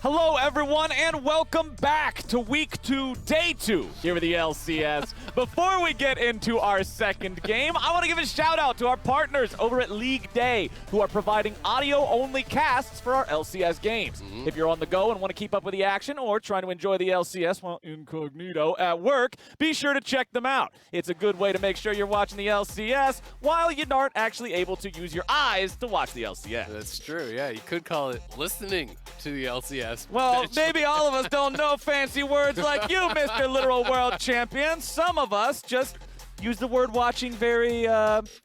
Hello, everyone, and welcome back to Week 2, Day 2 here with the LCS. Before we get into our second game, I want to give a shout-out to our partners over at League Day, who are providing audio-only casts for our LCS games. If you're on the go and want to keep up with the action or trying to enjoy the LCS while incognito at work, be sure to check them out. It's a good way to make sure you're watching the LCS while you aren't actually able to use your eyes to watch the LCS. That's true, yeah. You could call it listening to the LCS. Well, maybe all of us don't know fancy words like you, Mr. Literal World Champion. Some of us just use the word watching very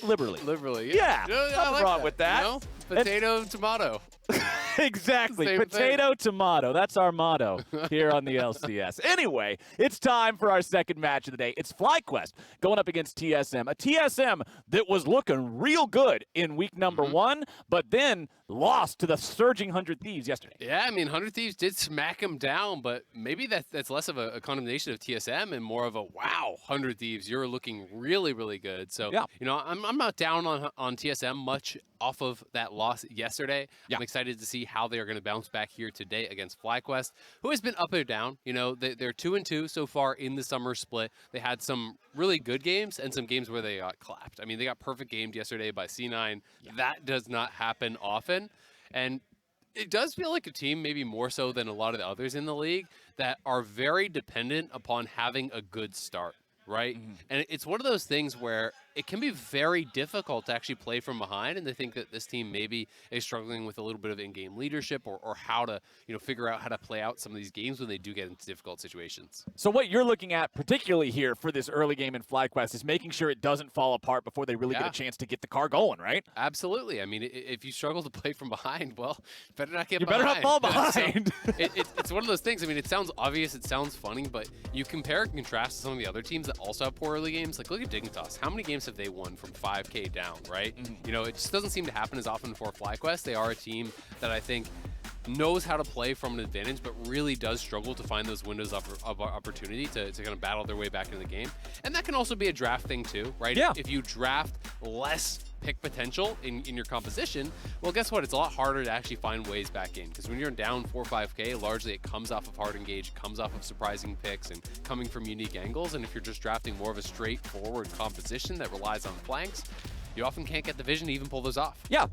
liberally. Liberally, yeah. I Nothing like wrong that, with that. You know? Potato, tomato. Exactly. Same Potato, tomato. That's our motto here on the LCS. Anyway, it's time for our second match of the day. It's FlyQuest going up against TSM. A TSM that was looking real good in week number 1, but then lost to the surging 100 Thieves yesterday. Yeah, I mean, 100 Thieves did smack him down, but maybe that's less of a condemnation of TSM and more of a, wow, 100 Thieves, you're looking really, really good. So, you know, I'm not down on TSM much off of that loss yesterday. I'm excited to see how they are going to bounce back here today against FlyQuest, who has been up or down. You know, they're 2-2 so far in the summer split. They had some really good games and some games where they got clapped. I mean, they got perfect gamed yesterday by C9. That does not happen often. And it does feel like a team, maybe more so than a lot of the others in the league, that are very dependent upon having a good start, right? And it's one of those things where it can be very difficult to actually play from behind, and they think that this team maybe is struggling with a little bit of in-game leadership or how to, you know, figure out how to play out some of these games when they do get into difficult situations. So what you're looking at, particularly here for this early game in FlyQuest, is making sure it doesn't fall apart before they really get a chance to get the car going, right? Absolutely. I mean, if you struggle to play from behind, well, you better not get behind. You better not fall behind. So it's one of those things. I mean, it sounds obvious, it sounds funny, but you compare and contrast to some of the other teams that also have poor early games. Like, look at Dignitas. How many games have they won from 5K down, right? You know, it just doesn't seem to happen as often for FlyQuest. They are a team that I think knows how to play from an advantage, but really does struggle to find those windows of opportunity to kind of battle their way back into the game. And that can also be a draft thing too, right? Yeah. If you draft less pick potential in your composition, well, guess what? It's a lot harder to actually find ways back in, because when you're down 4 or 5K, largely it comes off of hard engage, comes off of surprising picks and coming from unique angles. And if you're just drafting more of a straightforward composition that relies on flanks, you often can't get the vision to even pull those off. Yeah.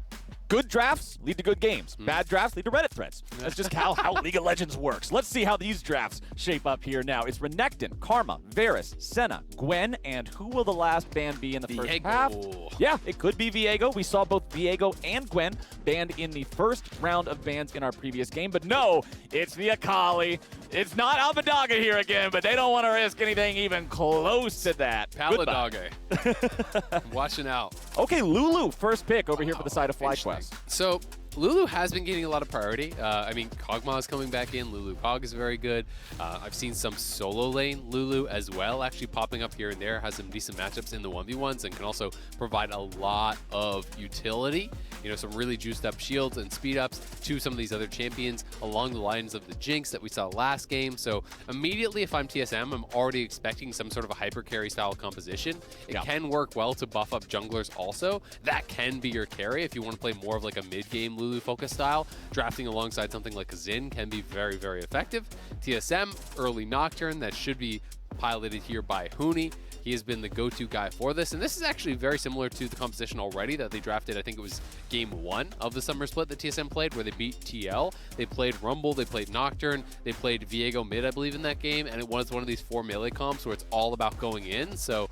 Good drafts lead to good games. Bad drafts lead to Reddit threads. That's just how League of Legends works. Let's see how these drafts shape up here now. It's Renekton, Karma, Varus, Senna, Gwen, and who will the last ban be in the first half? Yeah, it could be Viego. We saw both Viego and Gwen banned in the first round of bans in our previous game. But no, it's the Akali. It's not Abadaga here again, but they don't want to risk anything even close to that. Paladage. Watching out. Okay, Lulu, first pick over here for the side of FlyQuest. So Lulu has been getting a lot of priority. I mean, Kog'Maw is coming back in. Lulu Kog is very good. I've seen some solo lane Lulu as well, actually popping up here and there. Has some decent matchups in the 1v1s and can also provide a lot of utility. You know, some really juiced up shields and speed ups to some of these other champions along the lines of the Jinx that we saw last game. So immediately, if I'm TSM, I'm already expecting some sort of a hyper carry style composition. It can work well to buff up junglers also. That can be your carry if you want to play more of like a mid-game Lulu focus style. Drafting alongside something like a Xin can be very, very effective. TSM, early Nocturne, that should be piloted here by Huni. He has been the go-to guy for this, and this is actually very similar to the composition already that they drafted. I think it was game 1 of the summer split that TSM played, where they beat TL. They played Rumble, they played Nocturne, they played Viego mid, I believe, in that game, and it was one of these 4 melee comps where it's all about going in. So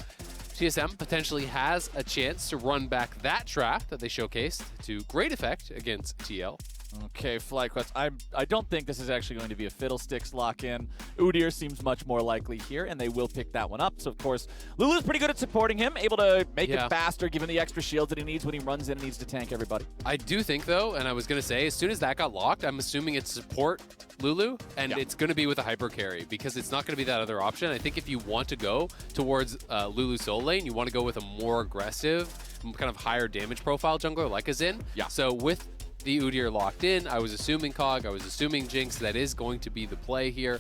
TSM potentially has a chance to run back that trap that they showcased to great effect against TL. Okay, FlyQuest. I don't think this is actually going to be a Fiddlesticks lock-in. Udyr seems much more likely here, and they will pick that one up. So, of course, Lulu's pretty good at supporting him, able to make it faster, give him the extra shields that he needs when he runs in and needs to tank everybody. I do think, though, and I was going to say, as soon as that got locked, I'm assuming it's support Lulu, and it's going to be with a hyper carry, because it's not going to be that other option. I think if you want to go towards Lulu solo lane, you want to go with a more aggressive, kind of higher damage profile jungler like a Xin. So with the Udyr locked in, I was assuming Kog, I was assuming Jinx. That is going to be the play here.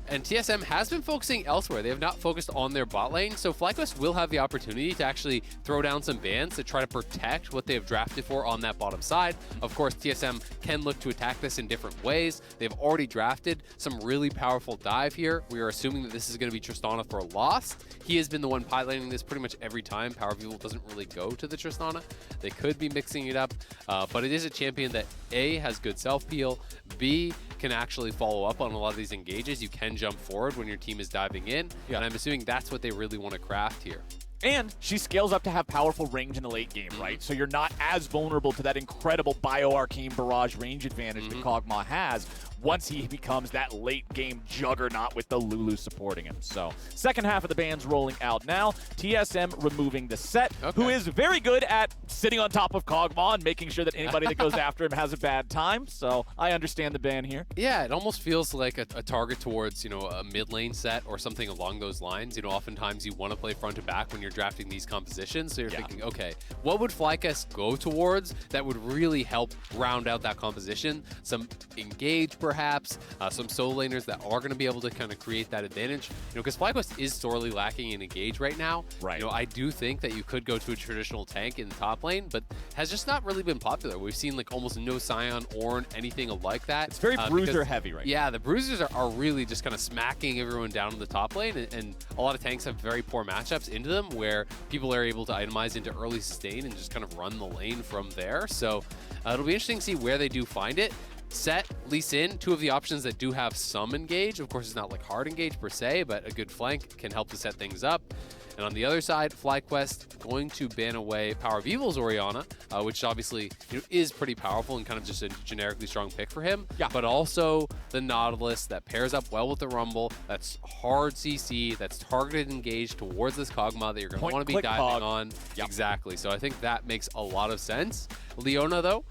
And TSM has been focusing elsewhere. They have not focused on their bot lane, so FlyQuest will have the opportunity to actually throw down some bans to try to protect what they have drafted for on that bottom side. Of course, TSM can look to attack this in different ways. They've already drafted some really powerful dive here. We are assuming that this is going to be Tristana for Lost. He has been the one piloting this pretty much every time. Power Evil doesn't really go to the Tristana. They could be mixing it up, but it is a champion that A, has good self-peel, B, can actually follow up on a lot of these engages. You can jump forward when your team is diving in, and I'm assuming that's what they really want to craft here. And she scales up to have powerful range in the late game, right? So you're not as vulnerable to that incredible Bio-Arcane Barrage range advantage that Kog'Maw has once he becomes that late game juggernaut with the Lulu supporting him. So second half of the ban's rolling out now. TSM removing the set, who is very good at sitting on top of Kog'Maw and making sure that anybody that goes after him has a bad time. So I understand the ban here. Yeah, it almost feels like a target towards, you know, a mid lane set or something along those lines. You know, oftentimes you want to play front to back when you're drafting these compositions. So you're thinking, okay, what would FlyQuest go towards that would really help round out that composition? Some engage, perhaps, some solo laners that are going to be able to kind of create that advantage. You know, because FlyQuest is sorely lacking in engage right now. Right. You know, I do think that you could go to a traditional tank in the top lane, but has just not really been popular. We've seen like almost no Scion, Ornn, anything like that. It's very bruiser heavy right now. Yeah, the bruisers are really just kind of smacking everyone down in the top lane, and a lot of tanks have very poor matchups into them where people are able to itemize into early sustain and just kind of run the lane from there. So it'll be interesting to see where they do find it. Set, Lee Sin, two of the options that do have some engage. Of course, it's not like hard engage per se, but a good flank can help to set things up. And on the other side, FlyQuest going to ban away Power of Evil's Orianna, which obviously, you know, is pretty powerful and kind of just a generically strong pick for him. Yeah. But also the Nautilus that pairs up well with the Rumble. That's hard CC. That's targeted engage towards this Kog'Maw that you're going to want to be diving on. Yep. Exactly. So I think that makes a lot of sense. Leona, though,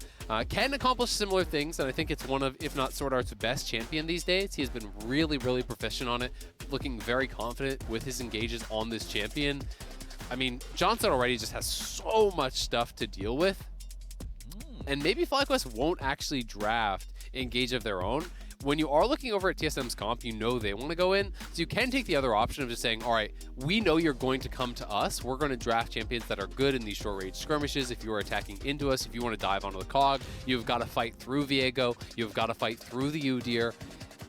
can accomplish similar things, and I think it's one of, if not Sword Art's best champion these days. He has been really, really proficient on it, looking very confident with his engages on this champion. I mean, Johnson already just has so much stuff to deal with, and maybe FlyQuest won't actually draft engage of their own. When you are looking over at TSM's comp, you know they want to go in, so you can take the other option of just saying, all right, we know you're going to come to us. We're going to draft champions that are good in these short-range skirmishes. If you are attacking into us, if you want to dive onto the Cog, you've got to fight through Viego, you've got to fight through the Udyr,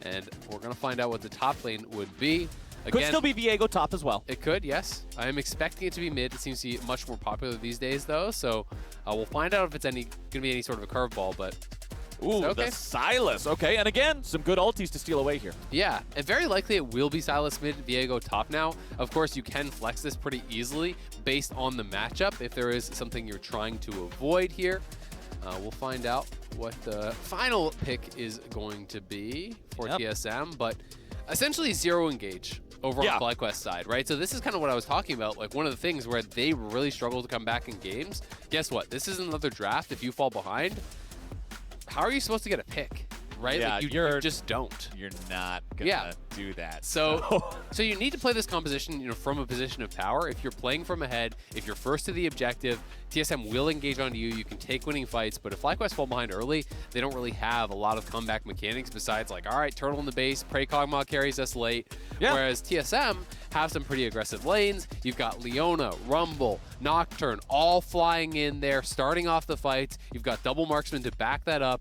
and we're going to find out what the top lane would be. Again, could still be Viego top as well. It could, yes. I am expecting it to be mid. It seems to be much more popular these days, though, so we'll find out if it's going to be any sort of a curveball, but... Ooh, okay. The Sylas. Okay, and again, some good ultis to steal away here. Yeah, and very likely it will be Sylas mid, Viego top now. Of course, you can flex this pretty easily based on the matchup if there is something you're trying to avoid here. We'll find out what the final pick is going to be for TSM, but essentially zero engage over on FlyQuest side, right? So this is kind of what I was talking about, like one of the things where they really struggle to come back in games. Guess what? This is another draft. If you fall behind, how are you supposed to get a pick, right? Yeah, like you just don't. You're not gonna do that. So you need to play this composition, you know, from a position of power. If you're playing from ahead, if you're first to the objective, TSM will engage onto you. You can take winning fights, but if FlyQuest fall behind early, they don't really have a lot of comeback mechanics besides like, all right, turtle in the base, pray Kog'Maw carries us late. Whereas TSM have some pretty aggressive lanes. You've got Leona, Rumble, Nocturne, all flying in there, starting off the fights. You've got double marksman to back that up.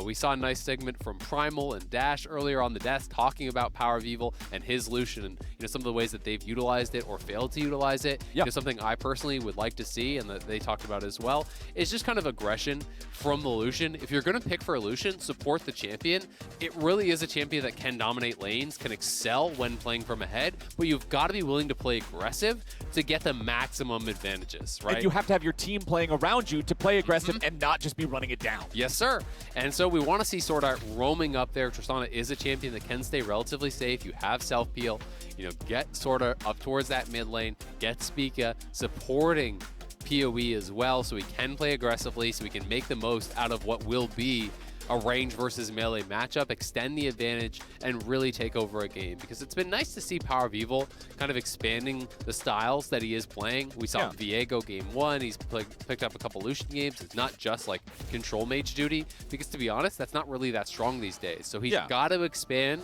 We saw a nice segment from Primal and Dash earlier on the desk talking about Power of Evil and his Lucian and, you know, some of the ways that they've utilized it or failed to utilize it. You know, something I personally would like to see and that they talked about as well is just kind of aggression from the Lucian. If you're going to pick for a Lucian, support the champion. It really is a champion that can dominate lanes, can excel when playing from ahead, but you've got to be willing to play aggressive to get the maximum advantages, right? And you have to have your team playing around you to play aggressive and not just be running it down. Yes, sir. And so we want to see Sword Art roaming up there. Tristana is a champion that can stay relatively safe. You have self-peel. You know, get Sword Art up towards that mid lane. Get Spica supporting PoE as well so we can play aggressively, so we can make the most out of what will be a range versus melee matchup, extend the advantage, and really take over a game. Because it's been nice to see Power of Evil kind of expanding the styles that he is playing. We saw Viego game 1. He's picked up a couple Lucian games. It's not just like control mage duty, because to be honest, that's not really that strong these days. So he's got to expand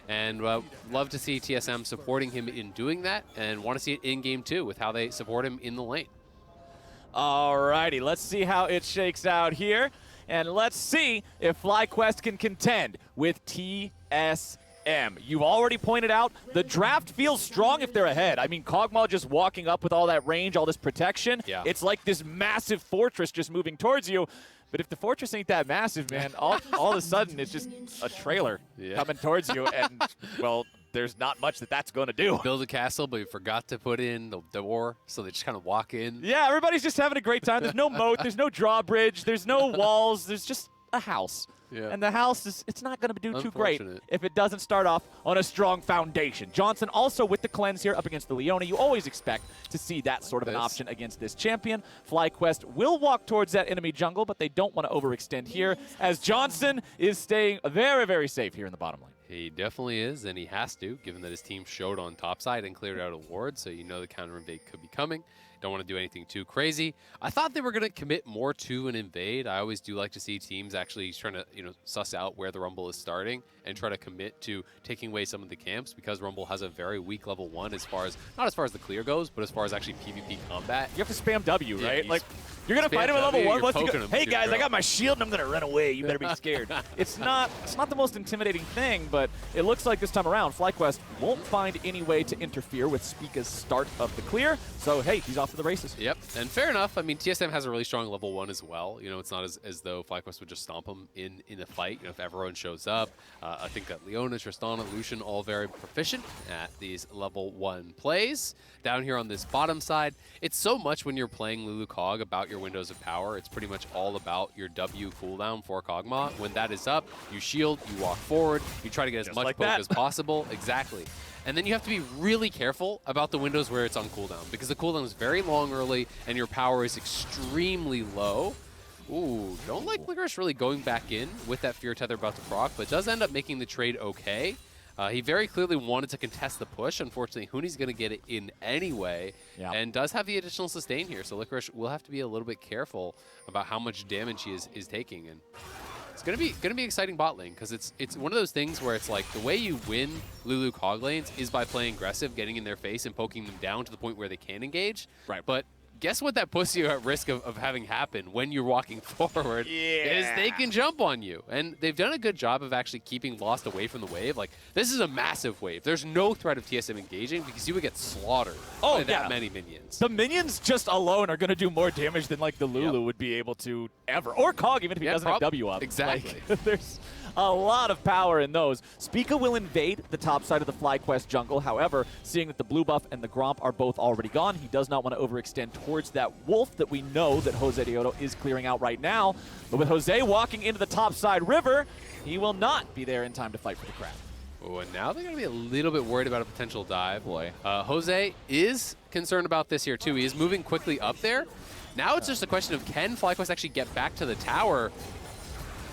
And love to see TSM supporting him in doing that, and want to see it in game 2 with how they support him in the lane. Alrighty, let's see how it shakes out here. And let's see if FlyQuest can contend with TSM. You've already pointed out the draft feels strong if they're ahead. I mean, Kog'Maw just walking up with all that range, all this protection. Yeah. It's like this massive fortress just moving towards you. But if the fortress ain't that massive, man, all of a sudden it's just a trailer coming towards you. And, well, there's not much that's going to do. Build a castle, but you forgot to put in the door, so they just kind of walk in. Yeah, everybody's just having a great time. There's no moat, there's no drawbridge, there's no walls, there's just a house. Yeah. And the house it's not going to do too great if it doesn't start off on a strong foundation. Johnson also with the cleanse here up against the Leona. You always expect to see that sort of an option against this champion. FlyQuest will walk towards that enemy jungle, but they don't want to overextend here, as Johnson is staying very, very safe here in the bottom lane. He definitely is, and he has to, given that his team showed on top side and cleared out a ward, so you know the counter invade could be coming. Don't want to do anything too crazy. I thought they were going to commit more to an invade. I always do like to see teams actually trying to, suss out where the Rumble is starting and try to commit to taking away some of the camps, because Rumble has a very weak level 1 as far as, not as far as the clear goes, but as far as actually PvP combat. You have to spam W, right? Like, you're going to fight him at level 1. Once you go, hey guys, I got my shield and I'm going to run away. You better be scared. It's not the most intimidating thing, but it looks like this time around, FlyQuest won't find any way to interfere with Spica's start of the clear. So, hey, he's off to the races. Yep, and fair enough. I mean, TSM has a really strong level 1 as well. It's not as though FlyQuest would just stomp him in a fight. If everyone shows up, I think that Leona, Tristana, Lucian, all very proficient at these level 1 plays. Down here on this bottom side, it's so much when you're playing Lulu Cog about your windows of power. It's pretty much all about your W cooldown for Kog'Maw. When that is up, you shield, you walk forward, you try to get as much poke as possible. Exactly. And then you have to be really careful about the windows where it's on cooldown, because the cooldown is very long early and your power is extremely low. Ooh, don't like Licorice really going back in with that Fear Tether about to proc, but does end up making the trade okay. He very clearly wanted to contest the push. Unfortunately, Huni's going to get it in anyway, and does have the additional sustain here. So Licorice will have to be a little bit careful about how much damage he is taking. And it's going to be exciting bot lane, because it's one of those things where it's like the way you win Lulu Cog lanes is by playing aggressive, getting in their face and poking them down to the point where they can engage. Right. But guess what that puts you at risk of having happen when you're walking forward is they can jump on you. And they've done a good job of actually keeping Lost away from the wave. Like, this is a massive wave. There's no threat of TSM engaging, because you would get slaughtered by that many minions. The minions just alone are going to do more damage than like the Lulu would be able to ever. Or Cog, even if he doesn't have W up. Exactly. Like, there's a lot of power in those. Spica will invade the top side of the FlyQuest jungle. However, seeing that the blue buff and the Gromp are both already gone, he does not want to overextend towards that wolf that we know that Jose Deodo is clearing out right now. But with Jose walking into the top side river, he will not be there in time to fight for the crab. Oh, and now they're going to be a little bit worried about a potential dive. Boy. Jose is concerned about this here, too. He is moving quickly up there. Now it's just a question of, can FlyQuest actually get back to the tower?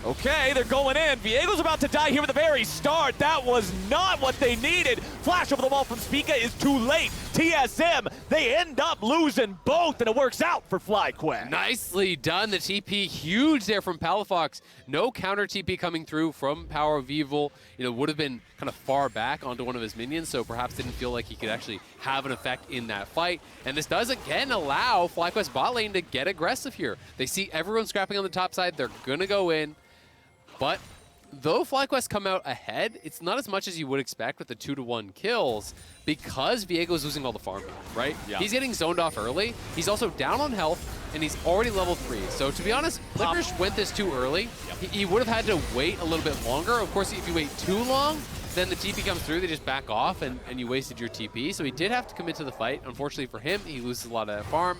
Okay, they're going in. Viego's about to die here at the very start. That was not what they needed. Flash over the wall from Spica is too late. TSM, they end up losing both, and it works out for FlyQuest. Nicely done. The TP huge there from Palafox. No counter TP coming through from Power of Evil. Would have been kind of far back onto one of his minions, so perhaps didn't feel like he could actually have an effect in that fight. And this does again allow FlyQuest bot lane to get aggressive here. They see everyone scrapping on the top side. They're going to go in. But though FlyQuest come out ahead, it's not as much as you would expect with the 2-to-1 kills, because Viego's losing all the farm, right? Yeah. He's getting zoned off early. He's also down on health, and he's already level 3. So to be honest, Licorice went this too early. Yep. He would have had to wait a little bit longer. Of course, if you wait too long, then the TP comes through, they just back off, and you wasted your TP. So he did have to commit to the fight. Unfortunately for him, he loses a lot of farm.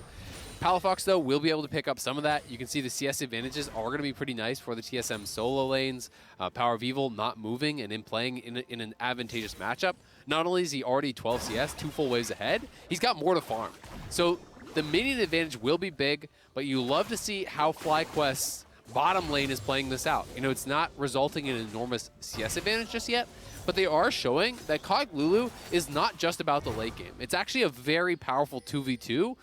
Palafox, though, will be able to pick up some of that. You can see the CS advantages are going to be pretty nice for the TSM solo lanes. Power of Evil not moving and in playing in an advantageous matchup. Not only is he already 12 CS, 2 full waves ahead, he's got more to farm. So the minion advantage will be big, but you love to see how FlyQuest's bottom lane is playing this out. It's not resulting in an enormous CS advantage just yet, but they are showing that Cog Lulu is not just about the late game. It's actually a very powerful 2v2,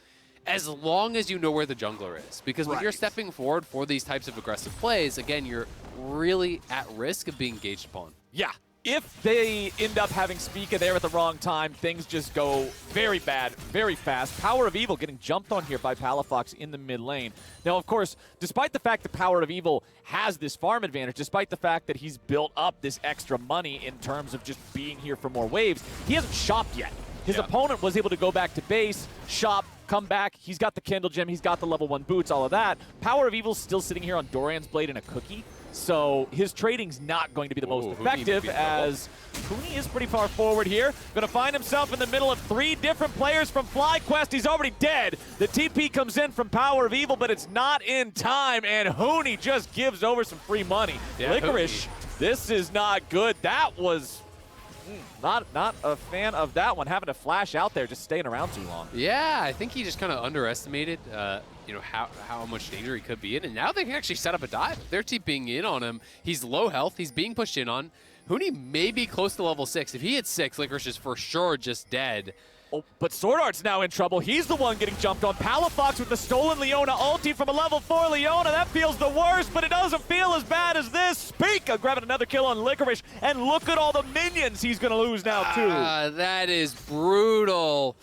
as long as you know where the jungler is. Because when you're stepping forward for these types of aggressive plays, again, you're really at risk of being engaged upon. Yeah, if they end up having Spica there at the wrong time, things just go very bad, very fast. Power of Evil getting jumped on here by Palafox in the mid lane. Now, of course, despite the fact that Power of Evil has this farm advantage, despite the fact that he's built up this extra money in terms of just being here for more waves, he hasn't shopped yet. His opponent was able to go back to base, shop, come back. He's got the Kindle Gem, he's got the level 1 boots, all of that. Power of Evil's still sitting here on Doran's Blade and a cookie. So his trading's not going to be the most effective, as Huni is pretty far forward here. Going to find himself in the middle of 3 different players from FlyQuest. He's already dead. The TP comes in from Power of Evil, but it's not in time, and Huni just gives over some free money. Yeah, Licorice, this is not good. That was not a fan of that one, having to flash out there, just staying around too long. Yeah, I think he just kind of underestimated how much danger he could be in, and now they can actually set up a dive. They're TPing in on him. He's low health. He's being pushed in on. Huni may be close to level 6. If he hits 6, Licorice is for sure just dead. Oh, but Sword Art's now in trouble. He's the one getting jumped on. Palafox with the stolen Leona ulti from a level 4 Leona. That feels the worst, but it doesn't feel as bad as this. Spica grabbing another kill on Licorice, and look at all the minions he's going to lose now, too. That is brutal.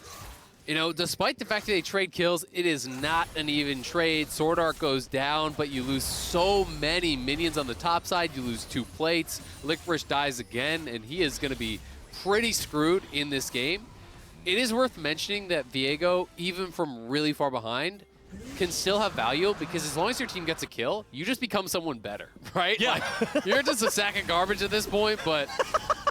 You know, despite the fact that they trade kills, it is not an even trade. Sword Art goes down, but you lose so many minions on the top side. You lose 2 plates. Licorice dies again, and he is going to be pretty screwed in this game. It is worth mentioning that Viego, even from really far behind, can still have value, because as long as your team gets a kill, you just become someone better, right? Yeah. Like, you're just a sack of garbage at this point, but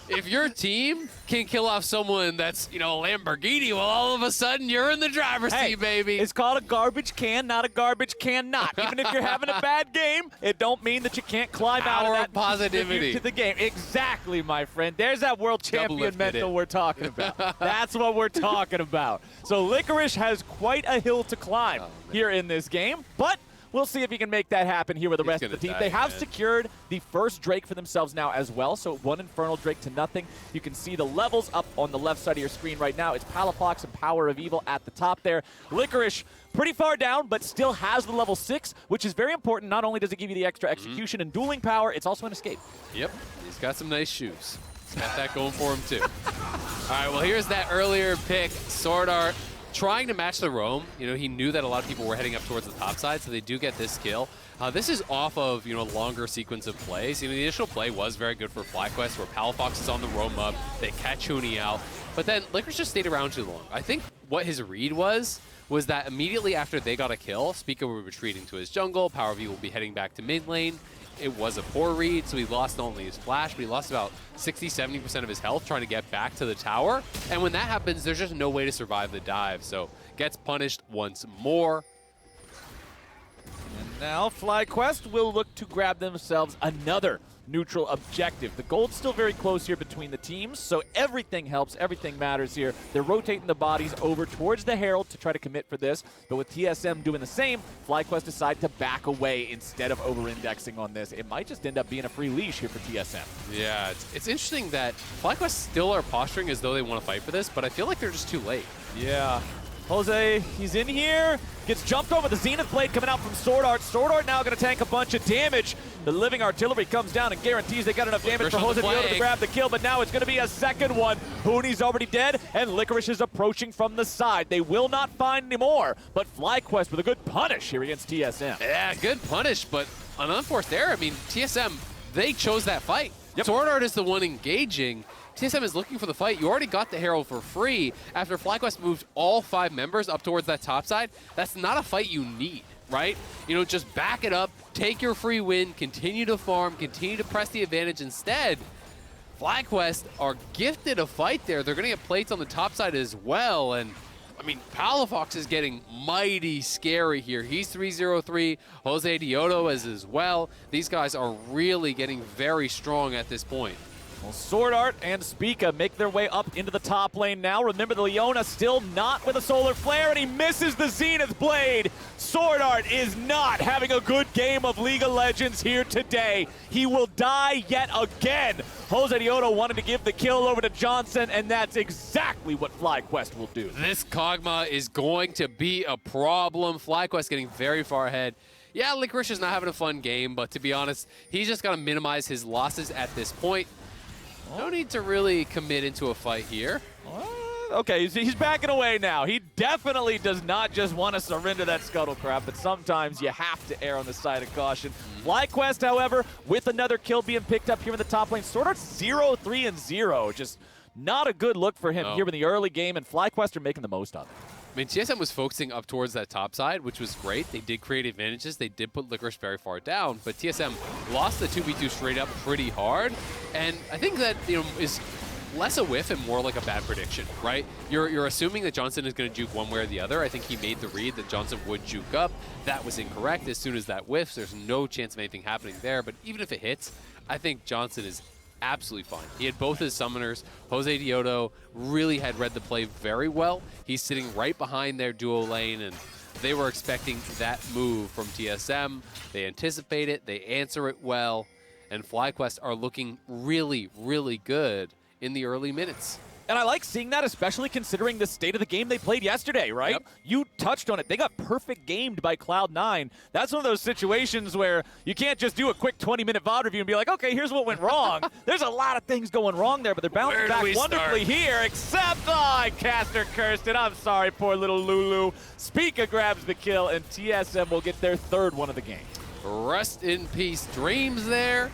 if your team can kill off someone that's, a Lamborghini, well, all of a sudden you're in the driver's seat, baby. It's called a garbage can, not a garbage can not. Even if you're having a bad game, it don't mean that you can't climb out of that positivity to the game. Exactly, my friend. There's that world champion mental we're talking about. That's what we're talking about. So Licorice has quite a hill to climb here in this game, but we'll see if he can make that happen here with the rest of the team. They have secured the first Drake for themselves now as well, so 1 Infernal Drake to nothing. You can see the levels up on the left side of your screen right now. It's Palafox and Power of Evil at the top there. Licorice pretty far down, but still has the level 6, which is very important. Not only does it give you the extra execution and dueling power, it's also an escape. Yep, he's got some nice shoes. He's got that going for him too. All right, well, here's that earlier pick. Sword Art trying to match the roam. He knew that a lot of people were heading up towards the top side, so they do get this kill. This is off of, a longer sequence of plays. The initial play was very good for FlyQuest, where Palafox is on the roam up. They catch Huni out. But then Licorice just stayed around too long. I think what his read was that immediately after they got a kill, Spica would be retreating to his jungle. Power V will be heading back to mid lane. It was a poor read, so he lost not only his flash, but he lost about 60-70% of his health trying to get back to the tower. And when that happens, there's just no way to survive the dive. So gets punished once more. And now FlyQuest will look to grab themselves another neutral objective. The gold's still very close here between the teams, so everything helps, everything matters here. They're rotating the bodies over towards the Herald to try to commit for this, but with TSM doing the same, FlyQuest decide to back away instead of over-indexing on this. It might just end up being a free leash here for TSM. Yeah, it's interesting that FlyQuest still are posturing as though they want to fight for this, but I feel like they're just too late. Yeah. Jose, he's in here, gets jumped over the Zenith Blade coming out from Sword Art. Sword Art now going to tank a bunch of damage. The Living Artillery comes down and guarantees they got enough damage for Jose to grab the kill, but now it's going to be a second one. Huni's already dead, and Licorice is approaching from the side. They will not find any more, but FlyQuest with a good punish here against TSM. Yeah, good punish, but an unforced error. I mean, TSM, they chose that fight. Yep. Sword Art is the one engaging. TSM is looking for the fight. You already got the Herald for free after FlyQuest moved all 5 members up towards that top side. That's not a fight you need, right? Just back it up, take your free win, continue to farm, continue to press the advantage. Instead, FlyQuest are gifted a fight there. They're going to get plates on the top side as well. And, I mean, Palafox is getting mighty scary here. He's 3-0-3. Jose Diodo is as well. These guys are really getting very strong at this point. Well, Sword Art and Spica make their way up into the top lane now. Remember, the Leona still not with a Solar Flare, and he misses the Zenith Blade. Sword Art is not having a good game of League of Legends here today. He will die yet again. Jose Diodo wanted to give the kill over to Johnson, and that's exactly what FlyQuest will do. This Kog'Maw is going to be a problem. FlyQuest getting very far ahead. Yeah, Licorice is not having a fun game, but to be honest, he's just got to minimize his losses at this point. No need to really commit into a fight here. Okay, he's backing away now. He definitely does not just want to surrender that Scuttlecraft, but sometimes you have to err on the side of caution. FlyQuest, however, with another kill being picked up here in the top lane, sort of 0-3-0. Just not a good look for him here in the early game, and FlyQuest are making the most of it. I mean, TSM was focusing up towards that top side, which was great. They did create advantages. They did put Licorice very far down, but TSM lost the 2v2 straight up pretty hard. And I think that, is less a whiff and more like a bad prediction, right? You're assuming that Johnson is going to juke one way or the other. I think he made the read that Johnson would juke up. That was incorrect. As soon as that whiffs, there's no chance of anything happening there. But even if it hits, I think Johnson is absolutely fine. He had both his summoners. Jose Diodo really had read the play very well. He's sitting right behind their duo lane, and they were expecting that move from TSM. They anticipate it, they answer it well, and FlyQuest are looking really, really good in the early minutes. And I like seeing that, especially considering the state of the game they played yesterday, right? Yep. You touched on it. They got perfect gamed by Cloud9. That's one of those situations where you can't just do a quick 20-minute VOD review and be like, okay, here's what went wrong. There's a lot of things going wrong there, but they're bouncing back wonderfully here, except, Caster cursed it. I'm sorry, poor little Lulu. Spica grabs the kill, and TSM will get their third one of the game. Rest in peace, Dreams there.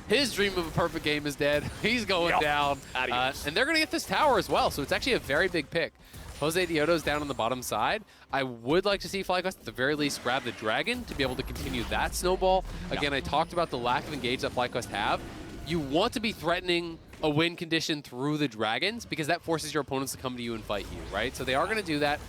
His dream of a perfect game is dead. He's going down. And they're going to get this tower as well, so it's actually a very big pick. Jose Diodo's down on the bottom side. I would like to see FlyQuest at the very least grab the dragon to be able to continue that snowball. Again, I talked about the lack of engage that FlyQuest have. You want to be threatening a win condition through the dragons because that forces your opponents to come to you and fight you, right? So they are going to do that.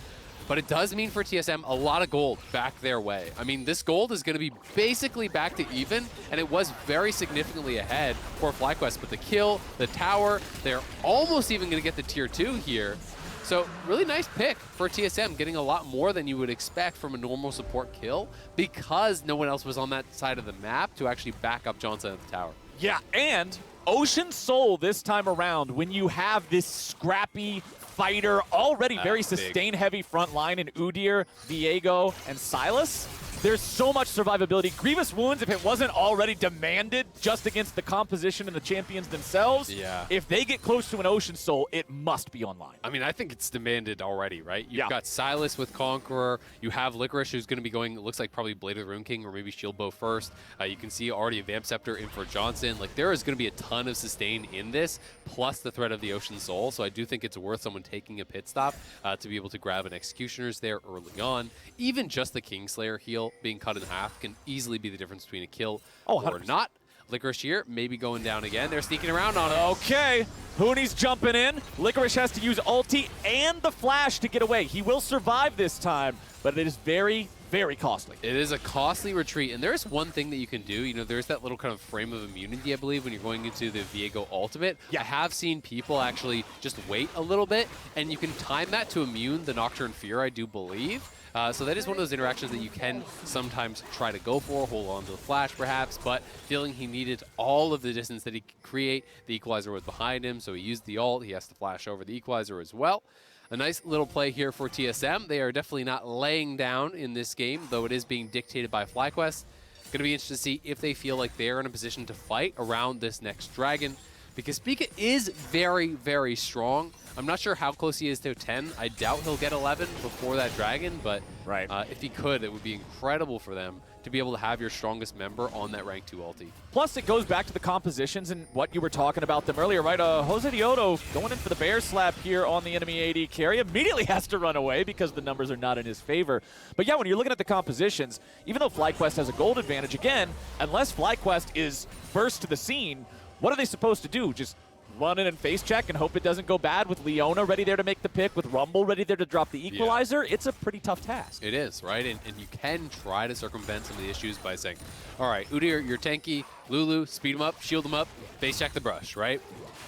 But it does mean for TSM a lot of gold back their way. I mean, this gold is going to be basically back to even, and it was very significantly ahead for FlyQuest. But the kill, the tower, they're almost even going to get the tier 2 here. So really nice pick for TSM, getting a lot more than you would expect from a normal support kill because no one else was on that side of the map to actually back up Johnson at the tower. Yeah, and Ocean Soul this time around, when you have this scrappy fighter, already very sustain-heavy front line in Udyr, Viego, and Silas. There's so much survivability. Grievous Wounds, if it wasn't already demanded just against the composition and the champions themselves, if they get close to an Ocean Soul, it must be online. I mean, I think it's demanded already, right? You've got Silas with Conqueror. You have Licorice, who's going to be going, it looks like probably Blade of the Rune King or maybe Shield Bow first. You can see already a Vamp Scepter in for Johnson. Like, there is going to be a ton of sustain in this, plus the threat of the Ocean Soul. So I do think it's worth someone taking a pit stop to be able to grab an Executioner's there early on. Even just the Kingslayer heal being cut in half can easily be the difference between a kill or not. Licorice here, maybe going down again. They're sneaking around on it. Okay, Hooney's jumping in. Licorice has to use ulti and the flash to get away. He will survive this time, but it is very, very costly. It is a costly retreat, and there's one thing that you can do. You know, there's that little kind of frame of immunity, I believe, when you're going into the Viego ultimate. I have seen people actually just wait a little bit, and you can time that to immune the Nocturne Fear, I do believe. So that is one of those interactions that you can sometimes try to go for, hold on to the flash perhaps, but feeling he needed all of the distance that he could create. The Equalizer was behind him, so he used the ult. He has to flash over the Equalizer as well. A nice little play here for TSM. They are definitely not laying down in this game, though it is being dictated by FlyQuest. Going to be interesting to see if they feel like they're in a position to fight around this next dragon, because Spica is very, very strong. I'm not sure how close he is to 10. I doubt he'll get 11 before that dragon, but if he could, it would be incredible for them to be able to have your strongest member on that rank 2 ulti. Plus, it goes back to the compositions and what you were talking about them earlier, right? Jose Diodo going in for the bear slap here on the enemy AD carry. Immediately has to run away because the numbers are not in his favor. But yeah, when you're looking at the compositions, even though FlyQuest has a gold advantage, again, unless FlyQuest is first to the scene, what are they supposed to do? Just run in and face check and hope it doesn't go bad with Leona ready there to make the pick, with Rumble ready there to drop the Equalizer? It's a pretty tough task. It is, right? And you can try to circumvent some of the issues by saying, all right, Udyr, you're tanky. Lulu, speed him up, shield him up, face check the brush, right?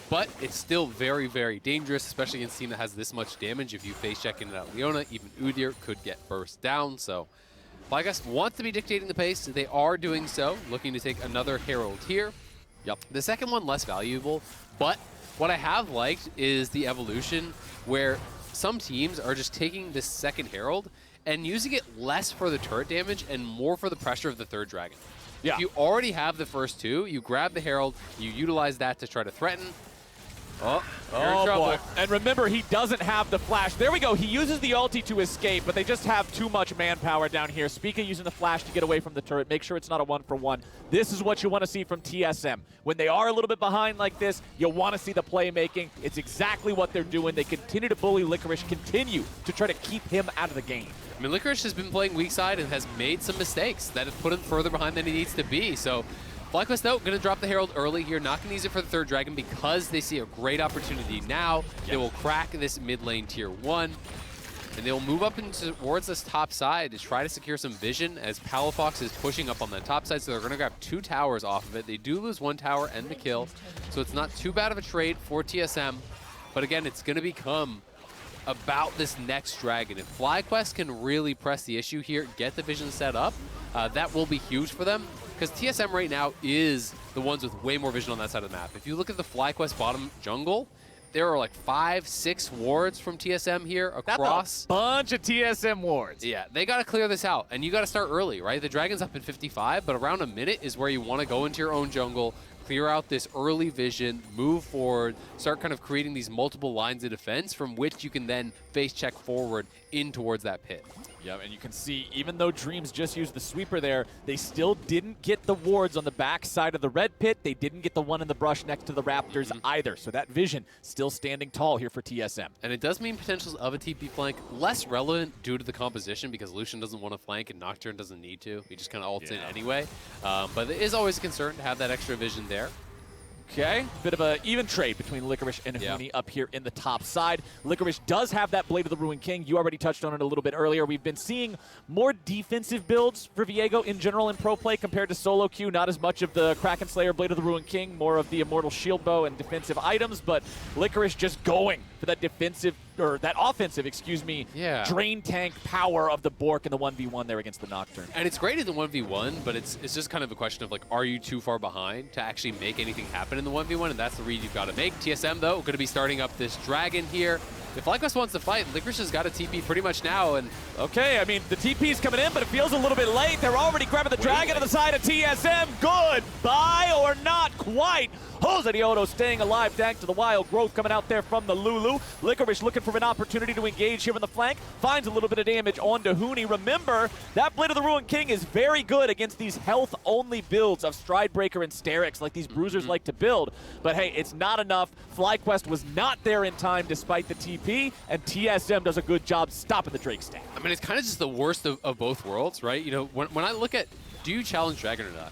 But it's still very, very dangerous, especially against a team that has this much damage. If you face check in at Leona, even Udyr could get burst down. So FlyQuest want to be dictating the pace. They are doing so, looking to take another Herald here. The second one less valuable, but what I have liked is the evolution where some teams are just taking this second Herald and using it less for the turret damage and more for the pressure of the third dragon. If you already have the first two, you grab the Herald, you utilize that to try to threaten. Oh, you're in trouble. Boy. And remember, he doesn't have the flash. There we go. He uses the ulti to escape, but they just have too much manpower down here. Speaking of using the flash to get away from the turret, make sure it's not a 1-for-1. This is what you want to see from TSM. When they are a little bit behind like this, you want to see the playmaking. It's exactly what they're doing. They continue to bully Licorice, continue to try to keep him out of the game. I mean, Licorice has been playing weak side and has made some mistakes that have put him further behind than he needs to be. So FlyQuest, though, going to drop the Herald early here, not going to use it for the third dragon because they see a great opportunity now. Yep. They will crack this mid lane tier 1, and they will move up towards this top side to try to secure some vision as Palafox is pushing up on the top side, so they're going to grab 2 towers off of it. They do lose 1 tower and the kill, so it's not too bad of a trade for TSM, but again, it's going to become about this next dragon. If FlyQuest can really press the issue here, get the vision set up, that will be huge for them. Because TSM right now is the ones with way more vision on that side of the map. If you look at the FlyQuest bottom jungle, there are like 5, 6 wards from TSM here across. That's a bunch of TSM wards. Yeah, they got to clear this out, and you got to start early, right? The dragon's up in 55, but around a minute is where you want to go into your own jungle, clear out this early vision, move forward, start kind of creating these multiple lines of defense from which you can then face check forward in towards that pit. Yeah, and you can see, even though Dreams just used the sweeper there, they still didn't get the wards on the back side of the red pit. They didn't get the one in the brush next to the Raptors either. So that vision still standing tall here for TSM. And it does mean potentials of a TP flank less relevant due to the composition because Lucian doesn't want to flank and Nocturne doesn't need to. He just kind of ults in anyway. But it is always a concern to have that extra vision there. Okay, bit of an even trade between Licorice and Huni up here in the top side. Licorice does have that Blade of the Ruined King. You already touched on it a little bit earlier. We've been seeing more defensive builds for Viego in general in pro play compared to solo queue. Not as much of the Kraken Slayer, Blade of the Ruined King, more of the Immortal Shield Bow and defensive items, but Licorice just going for that defensive, or that offensive, drain tank power of the Bork in the 1v1 there against the Nocturne. And it's great in the 1v1, but it's just kind of a question of, like, are you too far behind to actually make anything happen in the 1v1? And that's the read you've got to make. TSM, though, going to be starting up this dragon here. If FlyQuest wants to fight, Licorice has got a TP pretty much now. And okay, I mean, the TP's coming in, but it feels a little bit late. They're already grabbing the dragon to the side of TSM. Goodbye, or not quite. Jose Dioto staying alive thanks to the wild growth coming out there from the Lulu. Licorice looking for an opportunity to engage here on the flank. Finds a little bit of damage onto Huni. Remember, that Blade of the Ruined King is very good against these health-only builds of Stridebreaker and Sterix like these bruisers like to build. But hey, it's not enough. FlyQuest was not there in time despite the TP, and TSM does a good job stopping the Drake stack. I mean, it's kind of just the worst of both worlds, right? You know, when I look at, do you challenge Dragon or not?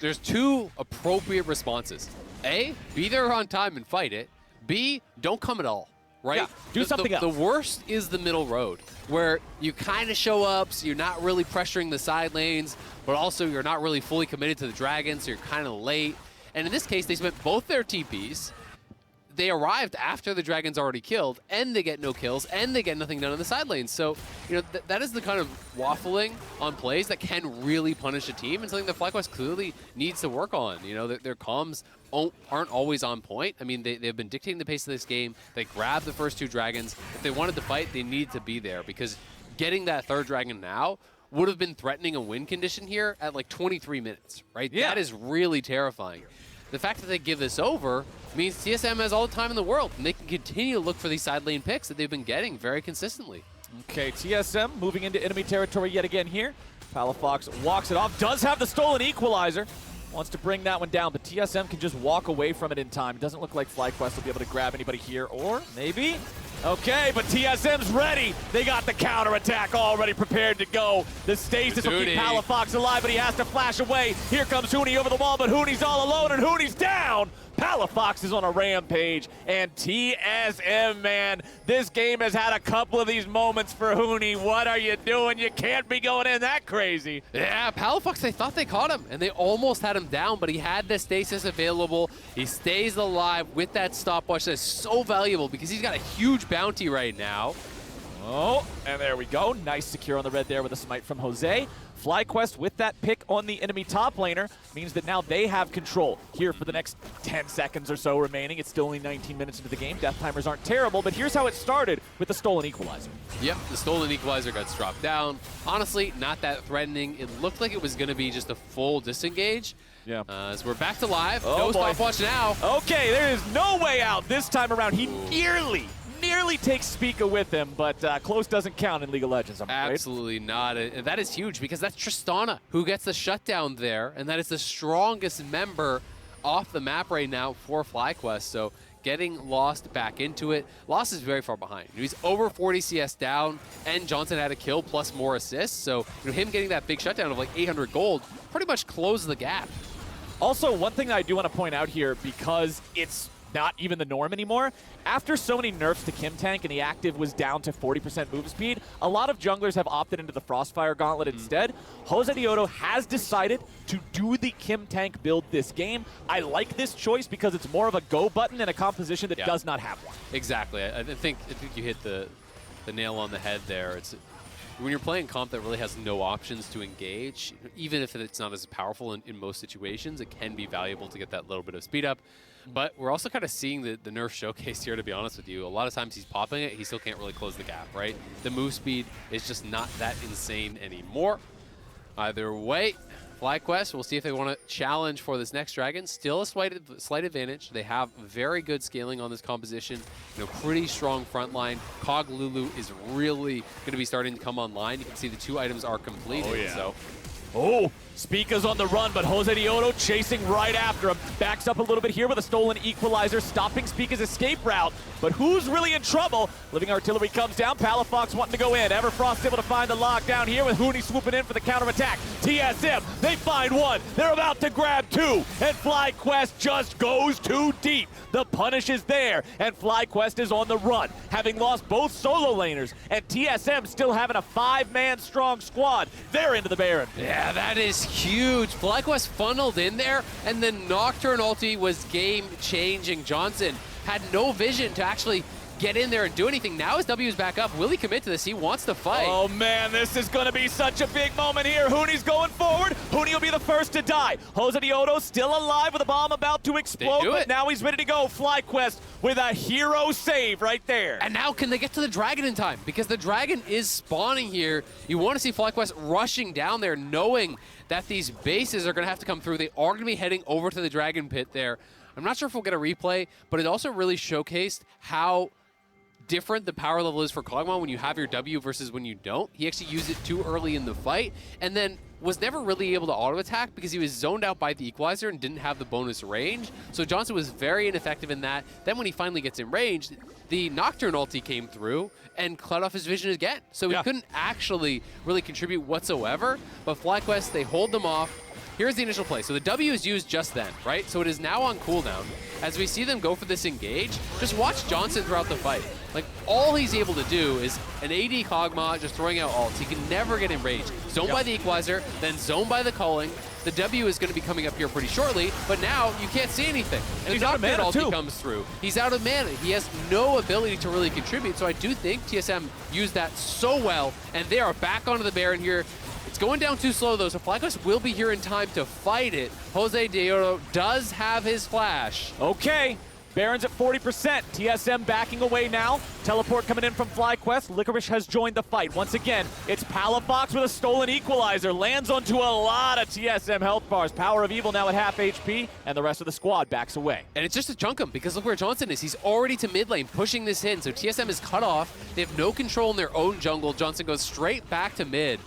There's 2 appropriate responses. A, be there on time and fight it. B, don't come at all, right? Yeah, do something else. The worst is the middle road, where you kind of show up, so you're not really pressuring the side lanes, but also you're not really fully committed to the dragon, so you're kind of late. And in this case, they spent both their TPs. They arrived after the dragon's already killed, and they get no kills, and they get nothing done on the side lanes. So, you know, that is the kind of waffling on plays that can really punish a team, and something that FlyQuest clearly needs to work on. You know, their comms aren't always on point. I mean, they've been dictating the pace of this game. They grabbed the first 2 dragons. If they wanted to fight, they need to be there, because getting that 3rd dragon now would have been threatening a win condition here at like 23 minutes, right? Yeah. That is really terrifying. The fact that they give this over means TSM has all the time in the world, and they can continue to look for these side lane picks that they've been getting very consistently. Okay, TSM moving into enemy territory yet again here. Palafox walks it off, does have the stolen equalizer. Wants to bring that one down, but TSM can just walk away from it in time. It doesn't look like FlyQuest will be able to grab anybody here, or maybe? Okay, but TSM's ready. They got the counterattack already prepared to go. The stasis will keep Palafox alive, but he has to flash away. Here comes Huni over the wall, but Huni's all alone, and Huni's down. Palafox is on a rampage, and TSM, man, this game has had a couple of these moments for Huni. What are you doing? You can't be going in that crazy. Yeah, Palafox, they thought they caught him, and they almost had him down, but he had the stasis available. He stays alive with that stopwatch that is so valuable because he's got a huge bounty right now. Oh, and there we go. Nice secure on the red there with a smite from Jose. FlyQuest with that pick on the enemy top laner means that now they have control here for the next 10 seconds or so remaining. It's still only 19 minutes into the game. Death timers aren't terrible, but here's how it started with the stolen equalizer. Yep, the stolen equalizer got dropped down. Honestly, not that threatening. It looked like it was going to be just a full disengage. Yeah. As we're back to live. Oh, no boy. stopwatch now. Okay, there is no way out this time around. He nearly takes Spica with him, but close doesn't count in League of Legends, I'm afraid. Absolutely not. And that is huge because that's Tristana who gets the shutdown there, and that is the strongest member off the map right now for FlyQuest. So getting Lost back into it. Lost is very far behind. He's over 40 CS down, and Johnson had a kill plus more assists. So him getting that big shutdown of like 800 gold pretty much closed the gap. Also, one thing that I do want to point out here, because it's not even the norm anymore, after so many nerfs to Kim Tank and the active was down to 40% move speed, a lot of junglers have opted into the Frostfire Gauntlet instead. Jose Diodo has decided to do the Kim Tank build this game. I like this choice because it's more of a go button in a composition that does not have one. Exactly. I think you hit the nail on the head there. It's when you're playing comp that really has no options to engage, even if it's not as powerful in most situations, it can be valuable to get that little bit of speed up. But we're also kind of seeing the nerf showcase here, to be honest with you. A lot of times he's popping it, he still can't really close the gap, right? The move speed is just not that insane anymore. Either way, FlyQuest, we'll see if they want to challenge for this next dragon. Still a slight advantage. They have very good scaling on this composition. Pretty strong front line. Cog Lulu is really going to be starting to come online. You can see the 2 items are completed. Oh, yeah. So. Oh, Spica's on the run, but Jose Diodo chasing right after him. Backs up a little bit here with a stolen equalizer, stopping Spica's escape route. But who's really in trouble? Living Artillery comes down, Palafox wanting to go in. Everfrost able to find the lockdown here with Huni swooping in for the counterattack. TSM, they find one. They're about to grab 2, and FlyQuest just goes too deep. The punish is there, and FlyQuest is on the run, having lost both solo laners, and TSM still having a 5-man strong squad. They're into the Baron. Yeah, that is huge. FlyQuest funneled in there, and the Nocturne ulti was game-changing. Johnson had no vision to actually get in there and do anything. Now his W is back up. Will he commit to this? He wants to fight. Oh man, this is going to be such a big moment here. Huni's going forward. Huni will be the first to die. Jose Diodo still alive with a bomb about to explode, but now he's ready to go. FlyQuest with a hero save right there. And now can they get to the dragon in time? Because the dragon is spawning here. You want to see FlyQuest rushing down there, knowing that these bases are going to have to come through. They are going to be heading over to the dragon pit there. I'm not sure if we'll get a replay, but it also really showcased how different the power level is for Kog'Maw when you have your W versus when you don't. He actually used it too early in the fight, and then was never really able to auto-attack because he was zoned out by the equalizer and didn't have the bonus range. So Johnson was very ineffective in that. Then when he finally gets in range, the Nocturne ulti came through and cut off his vision again. So he couldn't actually really contribute whatsoever. But FlyQuest, they hold them off. Here's the initial play. So the W is used just then, right? So it is now on cooldown. As we see them go for this engage, just watch Johnson throughout the fight. Like, all he's able to do is an AD Kog'Maw just throwing out ults. He can never get in range. Zoned by the equalizer, then zoned by the culling. The W is going to be coming up here pretty shortly, but now you can't see anything. And he's out of mana ulti comes through. He's out of mana. He has no ability to really contribute, so I do think TSM used that so well, and they are back onto the Baron here. It's going down too slow, though, so FlyQuest will be here in time to fight it. Jose Diodo does have his flash. Okay. Baron's at 40%. TSM backing away now. Teleport coming in from FlyQuest. Licorice has joined the fight. Once again, it's Palafox with a stolen equalizer. Lands onto a lot of TSM health bars. Power of Evil now at half HP, and the rest of the squad backs away. And it's just to chunk him, because look where Johnson is. He's already to mid lane, pushing this in. So TSM is cut off. They have no control in their own jungle. Johnson goes straight back to mid.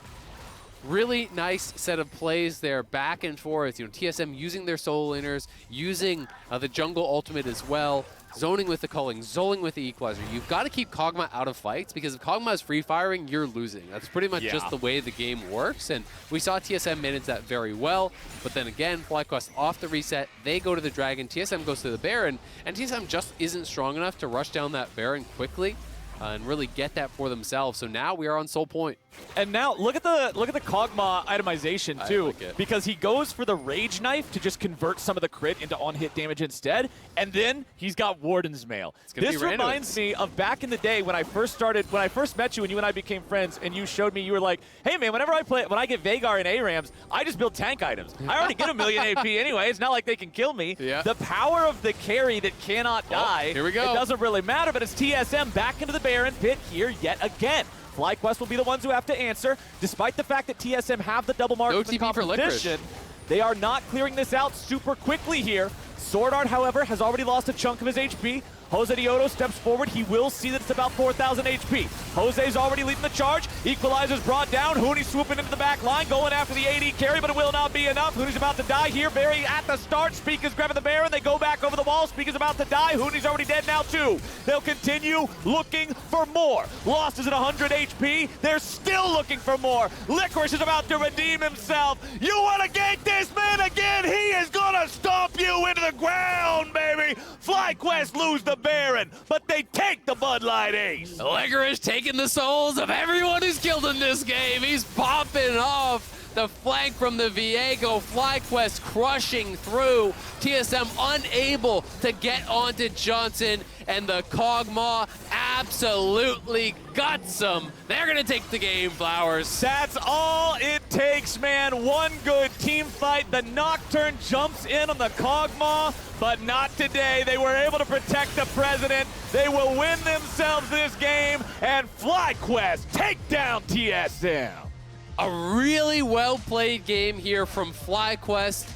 Really nice set of plays there, back and forth. TSM using their solo laners, using the jungle ultimate as well, zoning with the culling, zoning with the equalizer. You've got to keep Kog'Maw out of fights, because if Kog'Maw is free firing, you're losing. That's pretty much just the way the game works, and we saw TSM manage that very well. But then again, FlyQuest off the reset, they go to the dragon, TSM goes to the Baron, and TSM just isn't strong enough to rush down that Baron quickly. And really get that for themselves. So now we are on Soul Point. And now look at the Kog'Maw itemization too, because he goes for the Rage Knife to just convert some of the crit into on-hit damage instead, and then he's got Warden's Mail. This reminds me of back in the day when I first met you and you and I became friends, and you showed me, you were like, hey man, when I get Veigar and ARAMs, I just build tank items. I already get a million AP anyway. It's not like they can kill me. The power of the carry that cannot die. Here we go. It doesn't really matter, but it's TSM back into the Baron pit here yet again. FlyQuest will be the ones who have to answer, despite the fact that TSM have the double mark in the competition. They are not clearing this out super quickly here. Sword Art, however, has already lost a chunk of his HP. Jose Diodo steps forward. He will see that it's about 4,000 HP. Jose's already leading the charge. Equalizer's brought down. Huni swooping into the back line, going after the AD carry, but it will not be enough. Huni's about to die here. Very at the start. Speak is grabbing the Baron. They go back over the wall. Speak is about to die. Huni's already dead now, too. They'll continue looking for more. Lost is at 100 HP. They're still looking for more. Licorice is about to redeem himself. You want to gank this man again? He is going to stomp you into the ground, baby. FlyQuest lose the Baron, but they take the Bud Light Ace. Licorice taking the souls of everyone who's killed in this game. He's popping off the flank from the Viego. FlyQuest crushing through. TSM unable to get onto Johnson, and the Kog'Maw absolutely guts him. They're gonna take the game, Flowers. That's all it takes, man. One good team fight. The Nocturne jumps in on the Kog'Maw, but not today. They were able to protect the President. They will win themselves this game, and FlyQuest take down TSM. A really well-played game here from FlyQuest.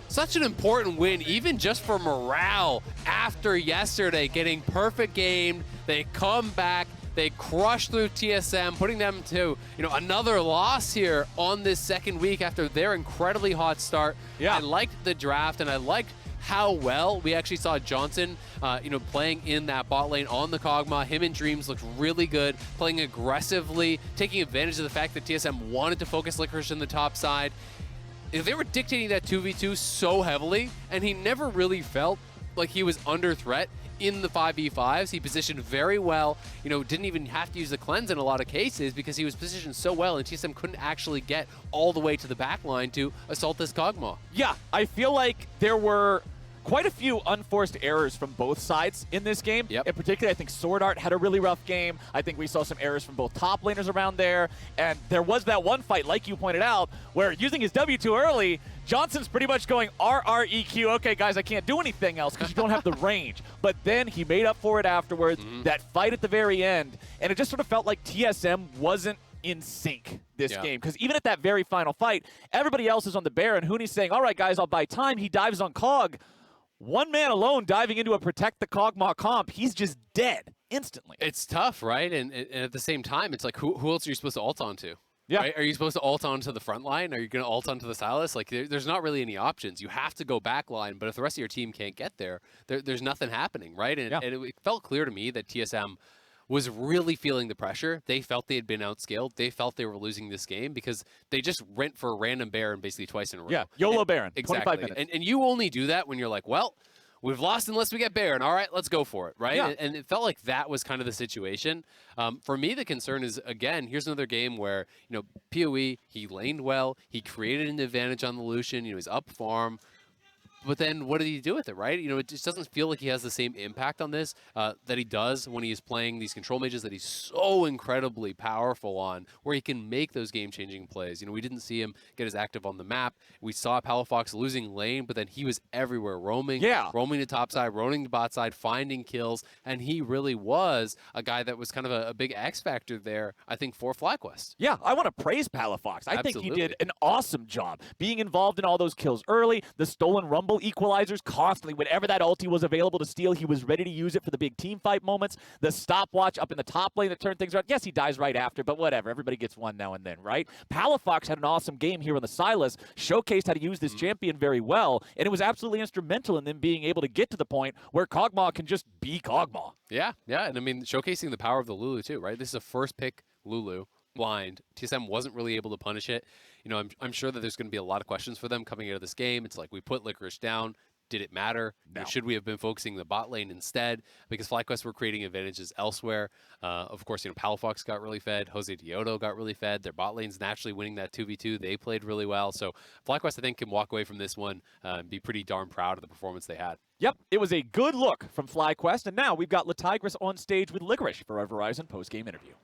Such an important win, even just for morale after yesterday, getting perfect gamed. They come back, they crush through TSM, putting them to another loss here on this second week after their incredibly hot start. Yeah. I liked the draft, and I liked how well we actually saw Johnson, playing in that bot lane on the Kog'Maw. Him and Dreams looked really good, playing aggressively, taking advantage of the fact that TSM wanted to focus Licorice in the top side. They were dictating that 2v2 so heavily, and he never really felt like he was under threat in the 5v5s. He positioned very well, didn't even have to use the cleanse in a lot of cases because he was positioned so well, and TSM couldn't actually get all the way to the back line to assault this Kog'Maw. Yeah, I feel like there were quite a few unforced errors from both sides in this game. Yep. In particular, I think Sword Art had a really rough game. I think we saw some errors from both top laners around there. And there was that one fight, like you pointed out, where using his W too early, Johnson's pretty much going RREQ. Okay, guys, I can't do anything else because you don't have the range. But then he made up for it afterwards. That fight at the very end. And it just sort of felt like TSM wasn't in sync this game, because even at that very final fight, everybody else is on the Baron. Huni's saying, all right, guys, I'll buy time. He dives on Cog. One man alone diving into a protect the Kog'Maw comp, he's just dead instantly. It's tough, right? And at the same time, it's like, who else are you supposed to ult onto? Yeah. Right? Are you supposed to ult onto the front line? Are you going to ult onto the Silas? Like, there's not really any options. You have to go back line, but if the rest of your team can't get there's nothing happening, right? And, and it felt clear to me that TSM was really feeling the pressure. They felt they had been outscaled. They felt they were losing this game because they just went for a random Baron basically twice in a row. Yeah, YOLO Baron, exactly. 25 minutes. And you only do that when you're like, well, we've lost unless we get Baron. All right, let's go for it, right? Yeah. And it felt like that was kind of the situation. For me, the concern is, again, here's another game where, PoE, he laned well. He created an advantage on the Lucian. He's up farm. But then what did he do with it, right? It just doesn't feel like he has the same impact on this that he does when he is playing these control mages that he's so incredibly powerful on, where he can make those game-changing plays. We didn't see him get as active on the map. We saw Palafox losing lane, but then he was everywhere, roaming the top side, roaming the bot side, finding kills, and he really was a guy that was kind of a big X factor there, I think, for FlyQuest. Yeah, I want to praise Palafox. I think he did an awesome job being involved in all those kills early, the stolen rumble equalizers constantly. Whenever that ulti was available to steal, he was ready to use it for the big team fight moments. The stopwatch up in the top lane that turned things around. Yes, he dies right after, but whatever. Everybody gets one now and then, right? Palafox had an awesome game here on the Silas, showcased how to use this champion very well, and it was absolutely instrumental in them being able to get to the point where Kog'Maw can just be Kog'Maw. Yeah, and I mean, showcasing the power of the Lulu too, right? This is a first pick Lulu. Blind. TSM wasn't really able to punish it. I'm sure that there's going to be a lot of questions for them coming out of this game. It's like, we put Licorice down. Did it matter? No. Should we have been focusing the bot lane instead? Because FlyQuest were creating advantages elsewhere. Of course, Palafox got really fed. Jose Diodo got really fed. Their bot lane's naturally winning that 2v2. They played really well. So FlyQuest, I think, can walk away from this one and be pretty darn proud of the performance they had. Yep, it was a good look from FlyQuest, and now we've got Latigris on stage with Licorice for our Verizon post-game interview.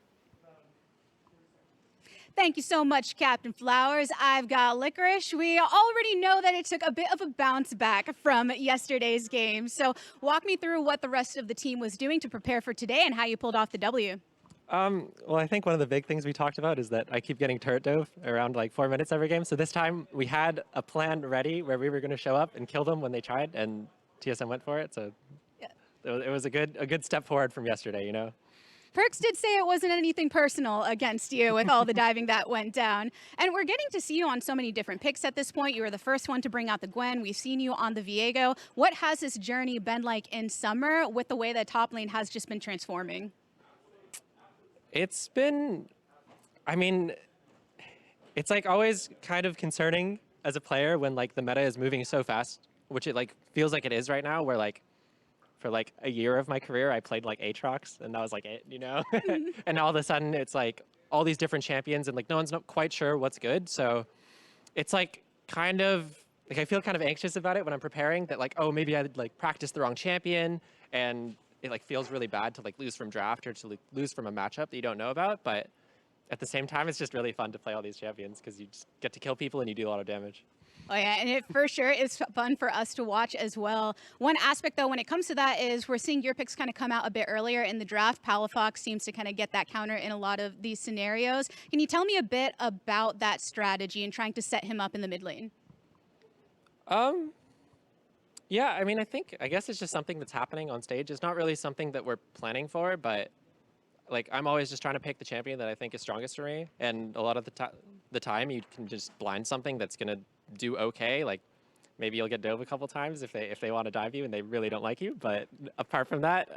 Thank you so much, Captain Flowers. I've got Licorice. We already know that it took a bit of a bounce back from yesterday's game. So walk me through what the rest of the team was doing to prepare for today and how you pulled off the W. Well, I think one of the big things we talked about is that I keep getting turret dove around like 4 minutes every game. So this time we had a plan ready where we were going to show up and kill them when they tried, and TSM went for it. So Yeah. it was a good step forward from yesterday, you know? Perks did say it wasn't anything personal against you with all the diving that went down. And we're getting to see you on so many different picks at this point. You were the first one to bring out the Gwen. We've seen you on the Viego. What has this journey been like in summer with the way that top lane has just been transforming? It's been, I mean, it's like always kind of concerning as a player when like the meta is moving so fast, which it like feels like it is right now, where like for like a year of my career, I played like Aatrox, and that was like it, you know? And all of a sudden, it's like all these different champions, and like no one's not quite sure what's good. So it's like kind of like I feel kind of anxious about it when I'm preparing that like, oh, maybe I like practiced the wrong champion, and it like feels really bad to like lose from draft or to like, lose from a matchup that you don't know about. But at the same time, it's just really fun to play all these champions because you just get to kill people and you do a lot of damage. Oh yeah, and it for sure is fun for us to watch as well. One aspect though, when it comes to that, is we're seeing your picks kind of come out a bit earlier in the draft. Palafox seems to kind of get that counter in a lot of these scenarios. Can you tell me a bit about that strategy and trying to set him up in the mid lane? Yeah, I mean, I guess it's just something that's happening on stage. It's not really something that we're planning for, but like I'm always just trying to pick the champion that I think is strongest for me. And a lot of the time, you can just blind something that's gonna do okay. Like maybe you'll get dove a couple times if they want to dive you and they really don't like you. But apart from that,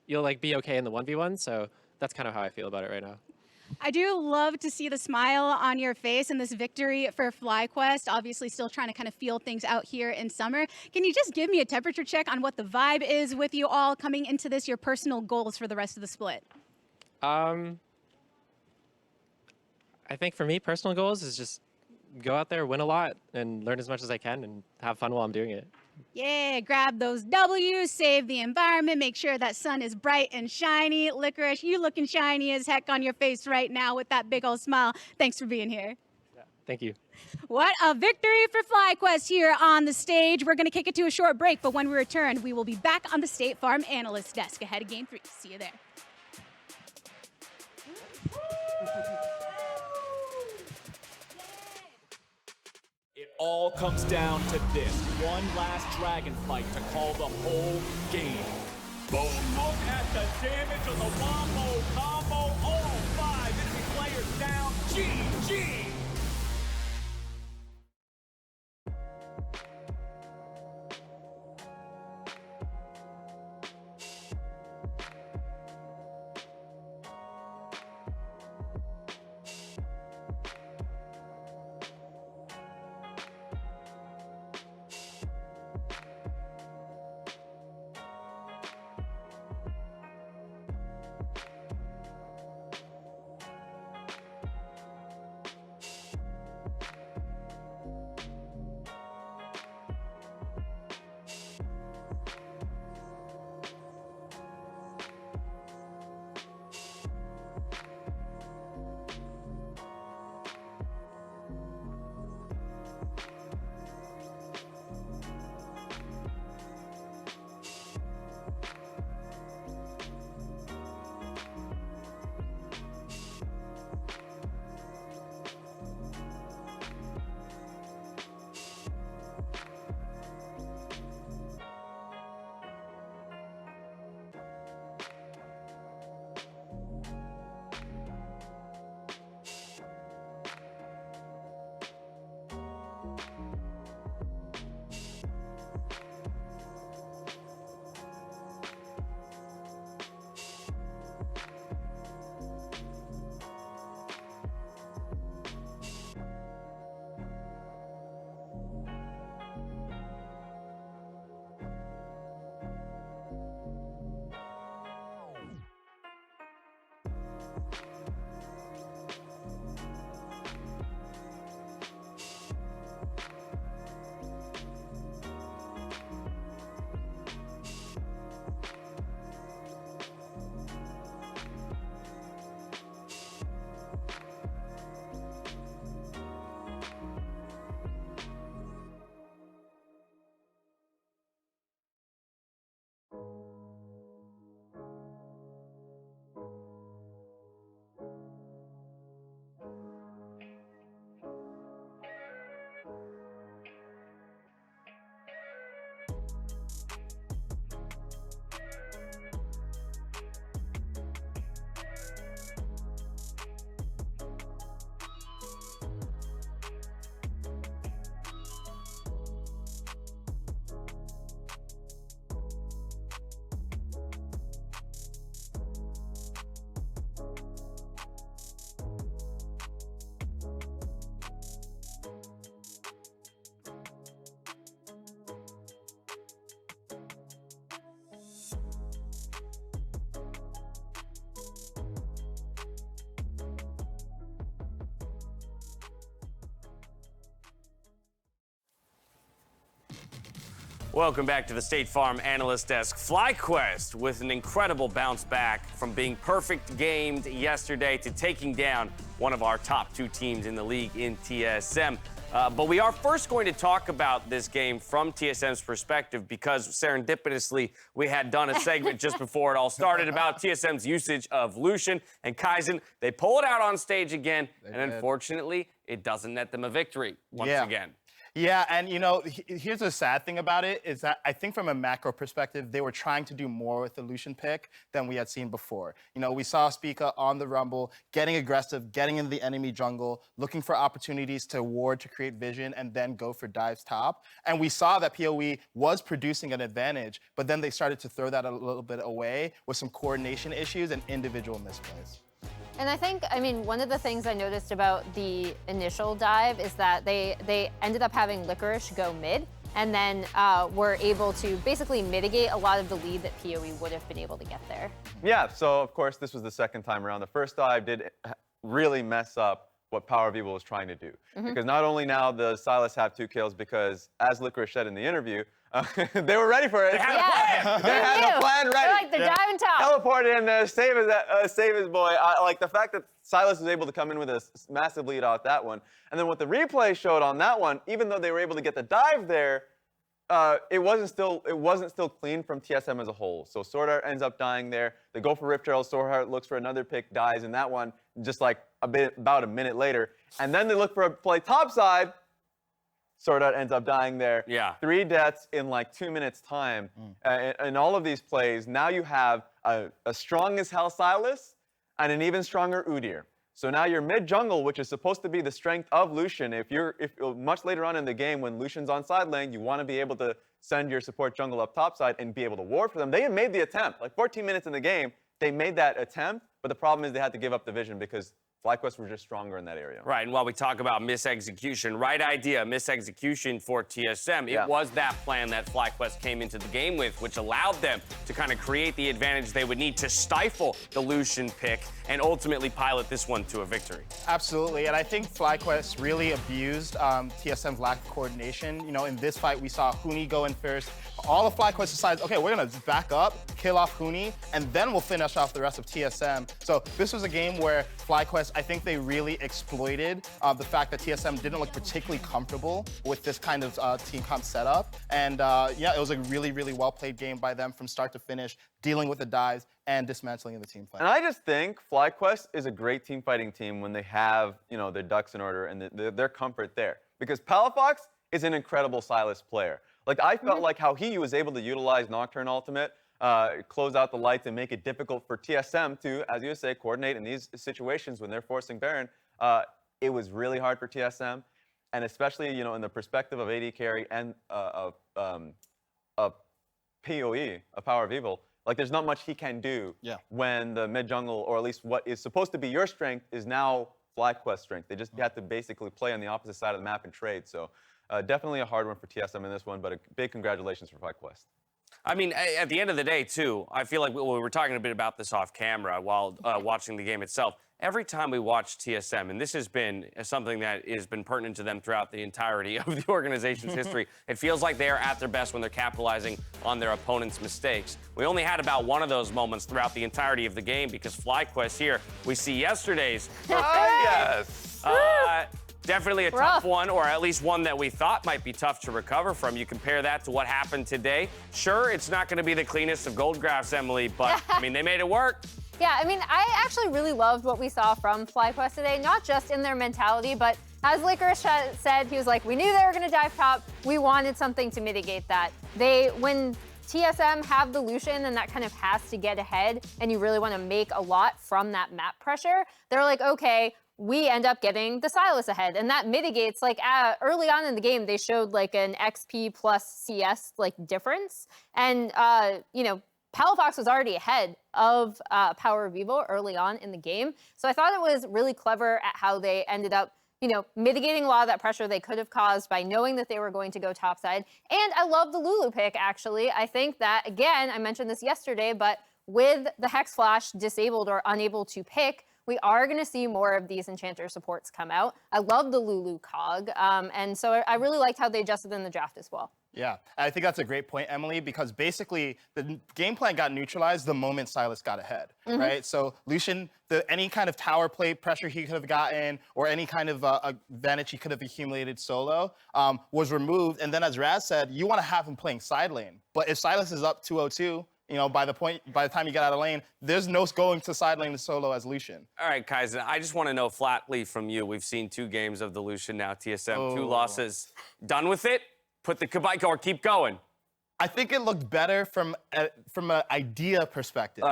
you'll like be okay in the 1v1. So that's kind of how I feel about it right now. I do love to see the smile on your face and this victory for FlyQuest. Obviously, still trying to kind of feel things out here in summer. Can you just give me a temperature check on what the vibe is with you all coming into this, your personal goals for the rest of the split? I think for me, personal goals is just go out there, win a lot, and learn as much as I can, and have fun while I'm doing it. Yeah, grab those W's, save the environment, make sure that sun is bright and shiny. Licorice, you looking shiny as heck on your face right now with that big old smile. Thanks for being here. Yeah. Thank you. What a victory for FlyQuest here on the stage. We're going to kick it to a short break, but when we return, we will be back on the State Farm Analyst Desk ahead of Game 3. See you there. It all comes down to this one last dragon fight to call the whole game. Boom! Look at the damage on the wombo combo. All 5 enemy players down. GG! Welcome back to the State Farm Analyst Desk. FlyQuest with an incredible bounce back from being perfect gamed yesterday to taking down one of our top 2 teams in the league in TSM. But we are first going to talk about this game from TSM's perspective because serendipitously we had done a segment just before it all started about TSM's usage of Lucian and Kaizen. They pull it out on stage again, and unfortunately, it doesn't net them a victory once again. Yeah, and here's the sad thing about it is that I think from a macro perspective, they were trying to do more with the Lucian pick than we had seen before. We saw Spica on the Rumble, getting aggressive, getting in the enemy jungle, looking for opportunities to ward, to create vision, and then go for dives top. And we saw that PoE was producing an advantage, but then they started to throw that a little bit away with some coordination issues and individual misplays. And I think, one of the things I noticed about the initial dive is that they ended up having Licorice go mid, and then were able to basically mitigate a lot of the lead that PoE would have been able to get there. Yeah, so of course this was the second time around. The first dive did really mess up what Power of Evil was trying to do. Because not only now does Silas have 2 kills, because as Licorice said in the interview, they were ready for it. They had a plan. They had a plan ready. They're like, they're diving top. Teleported in there, save his boy. I like the fact that Silas was able to come in with a massive lead off that one. And then what the replay showed on that one, even though they were able to get the dive there, it wasn't still clean from TSM as a whole. So Sword Art ends up dying there. They go for Rift Herald. Sword Art looks for another pick, dies in that one, just like about a minute later. And then they look for a play topside. Sword Art ends up dying there. Yeah. 3 deaths in like 2 minutes time. In all of these plays, now you have a strong as hell Silas and an even stronger Udyr. So now your mid jungle, which is supposed to be the strength of Lucian, if much later on in the game when Lucian's on side lane, you want to be able to send your support jungle up topside and be able to ward for them. They had made the attempt. Like 14 minutes in the game, they made that attempt, but the problem is they had to give up the vision because FlyQuest were just stronger in that area. Right, and while we talk about misexecution, right idea, misexecution for TSM, it was that plan that FlyQuest came into the game with, which allowed them to kind of create the advantage they would need to stifle the Lucian pick and ultimately pilot this one to a victory. Absolutely, and I think FlyQuest really abused TSM's lack of coordination. In this fight, we saw Huni go in first. All of FlyQuest decides, okay, we're gonna back up, kill off Huni, and then we'll finish off the rest of TSM. So this was a game where FlyQuest, I think they really exploited the fact that TSM didn't look particularly comfortable with this kind of team comp setup. And it was a really, really well-played game by them from start to finish, dealing with the dives and dismantling the team play. And I just think FlyQuest is a great team fighting team when they have, their ducks in order and their comfort there. Because Palafox is an incredible Silas player. Like, I felt like how he was able to utilize Nocturne Ultimate, close out the lights, and make it difficult for TSM to, as you say, coordinate in these situations when they're forcing Baron. It was really hard for TSM, and especially, in the perspective of AD carry and of PoE, a Power of Evil. Like, there's not much he can do when the mid jungle, or at least what is supposed to be your strength, is now FlyQuest strength. They just have to basically play on the opposite side of the map and trade. So definitely a hard one for TSM in this one, but a big congratulations for FlyQuest. I mean, at the end of the day, too, I feel like we were talking a bit about this off camera while watching the game itself. Every time we watch TSM, and this has been something that has been pertinent to them throughout the entirety of the organization's history, it feels like they are at their best when they're capitalizing on their opponent's mistakes. We only had about one of those moments throughout the entirety of the game because FlyQuest here, we see yesterday's. Definitely a tough one, or at least one that we thought might be tough to recover from. You compare that to what happened today. Sure, it's not going to be the cleanest of gold graphs, Emily, but, they made it work. Yeah, I actually really loved what we saw from FlyQuest today, not just in their mentality, but as Licorice said, he was like, we knew they were going to dive top. We wanted something to mitigate that. When TSM have the Lucian and that kind of has to get ahead, and you really want to make a lot from that map pressure, they're like, okay, we end up getting the Silas ahead, and that mitigates, early on in the game, they showed an XP plus CS difference, and Palafox was already ahead of Power of Evil early on in the game, so I thought it was really clever at how they ended up, mitigating a lot of that pressure they could have caused by knowing that they were going to go topside. And I love the Lulu pick, actually. I think that, again, I mentioned this yesterday, but with the Hex Flash disabled or unable to pick, we are going to see more of these Enchanter supports come out. I love the Lulu cog, and so I really liked how they adjusted in the draft as well. Yeah, I think that's a great point, Emily, because basically the game plan got neutralized the moment Sylas got ahead, right? So Lucian, any kind of tower play pressure he could have gotten or any kind of advantage he could have accumulated solo was removed. And then as Raz said, you want to have him playing side lane. But if Sylas is up 2-0-2, you know, by the time you get out of lane, there's no going to side lane to solo as Lucian. All right, Kaizen, I just want to know flatly from you. We've seen 2 games of the Lucian now, TSM, 2 losses. Done with it? Put the Kabaiko or keep going? I think it looked better from an idea perspective.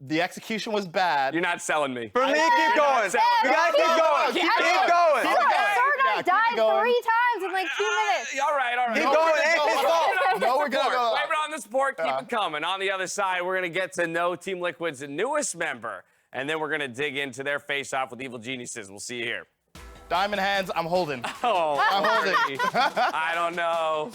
The execution was bad. You're not selling me. For me, keep going. We gotta keep going. Keep going. Sorg died 3 times in like 2 minutes. All right. Keep going. It's his fault. No, we're gonna go. Blame it on the sport. Keep it coming. On the other side, we're gonna get to know Team Liquid's newest member, and then we're gonna dig into their face-off with Evil Geniuses. We'll see you here. Diamond hands, I'm holding. Oh, I'm holding. I don't know.